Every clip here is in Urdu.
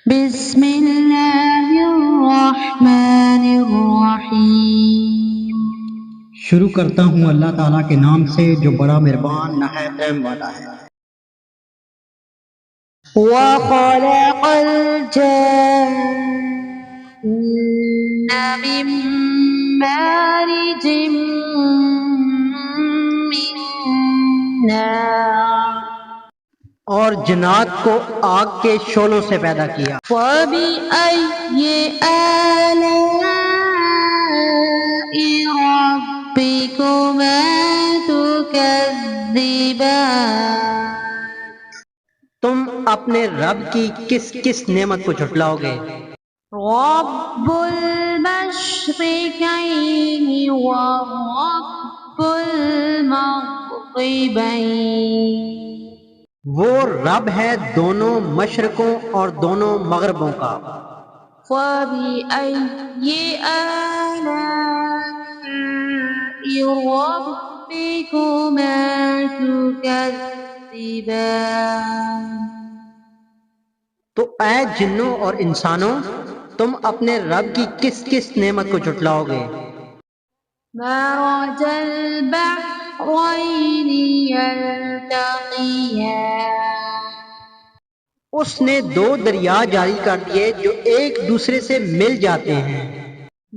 بسم اللہ الرحمن الرحیم۔ شروع کرتا ہوں اللہ تعالیٰ کے نام سے جو بڑا مہربان نہایت رحم والا ہے۔ وَخَلَقَ الْجَنَّ مِن مَّارِجٍ مِّن نَّارٍ، اور جنات کو آگ کے شعلوں سے پیدا کیا۔ فَبِأَيِّ آلَاءِ رَبِّكُمَا تُكَذِّبَانِ؟ تم اپنے رب کی کس کس نعمت کو جھٹلاؤ گے؟ رب المشرقین ورب المغربین، وہ رب ہے دونوں مشرقوں اور دونوں مغربوں کا۔ فَبِأَيِّ آلَاءِ رَبِّكُمَا تُكَذِّبَانِ؟ تو اے جنوں اور انسانوں، تم اپنے رب کی کس کس نعمت کو جھٹلاؤ گے؟ مَرَجَ الْبَحْرَيْنِ يَلْتَقِيَانِ، اس نے دو دریا جاری کر دیے جو ایک دوسرے سے مل جاتے ہیں۔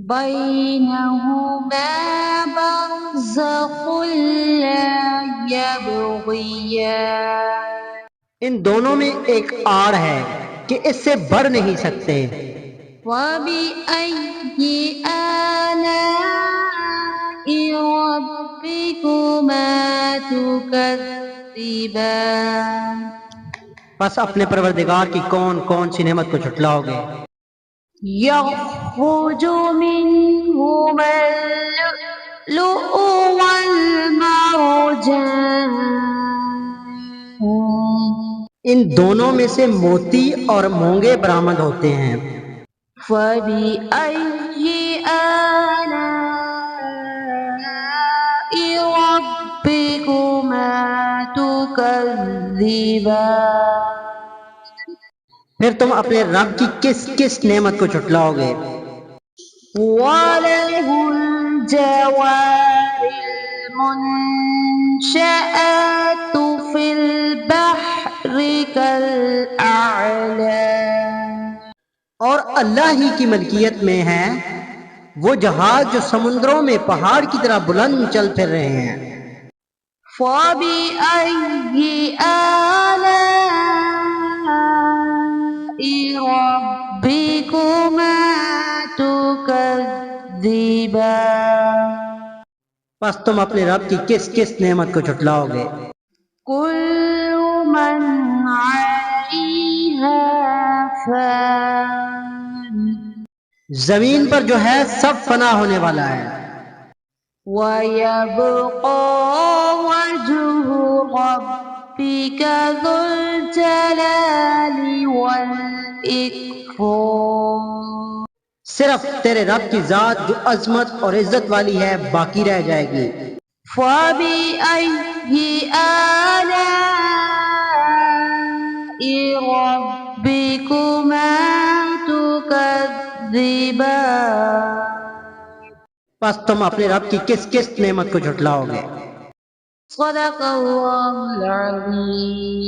بَيْنَهُمَا بَرْزَخٌ لَا يَبْغِيَانِ، ان دونوں میں ایک آڑ ہے کہ اس سے بڑھ نہیں سکتے۔ وَبِأَيِّ آلَاءِ رَبِّكُمَا تُكَذِّبَانِ؟ پس اپنے پروردگار کی کون کون سی نعمت کو جھٹلاؤ گے؟ يَخْرُجُ مِنْهُمَا اللُّؤْلُؤُ وَالْمَرْجَانُ، ان دونوں میں سے موتی اور مونگے برآمد ہوتے ہیں۔ فَبِأَيِّ آلَاءِ رَبِّكُمَا تُكَذِّبَانِ؟ پھر تم اپنے رب کی کس کس نعمت کو جھٹلاؤ گے؟ وَلَهُ الْجَوَارِ الْمُنشَآتُ فِي الْبَحْرِ كَالْأَعْلَامِ، اور اللہ ہی کی ملکیت میں ہے وہ جہاز جو سمندروں میں پہاڑ کی طرح بلند چل پھر رہے ہیں۔ فَبِأَيِّ آلَاءِ رَبِّكُمَا تُكَذِّبَانِ؟ پس تم اپنے رب کی کس کس نعمت کو جھٹلاؤ گے؟ كُلُّ مَنْ عَلَيْهَا فَانٍ، زمین پر جو ہے سب فنا ہونے والا ہے۔ وَيَبْقَى وَجْهُ رَبِّكَ ذُو الْجَلَالِ وَالْإِكْرَامِ، صرف تیرے رب کی ذات جو عظمت اور عزت والی ہے باقی رہ جائے گی۔ فَبِأَيِّ آلَاءِ رَبِّكُمَا تُكَذِّبَانِ؟ پس تم اپنے رب کی کس کس نعمت کو جھٹلاؤ گے؟ صدق اللہ العظیم۔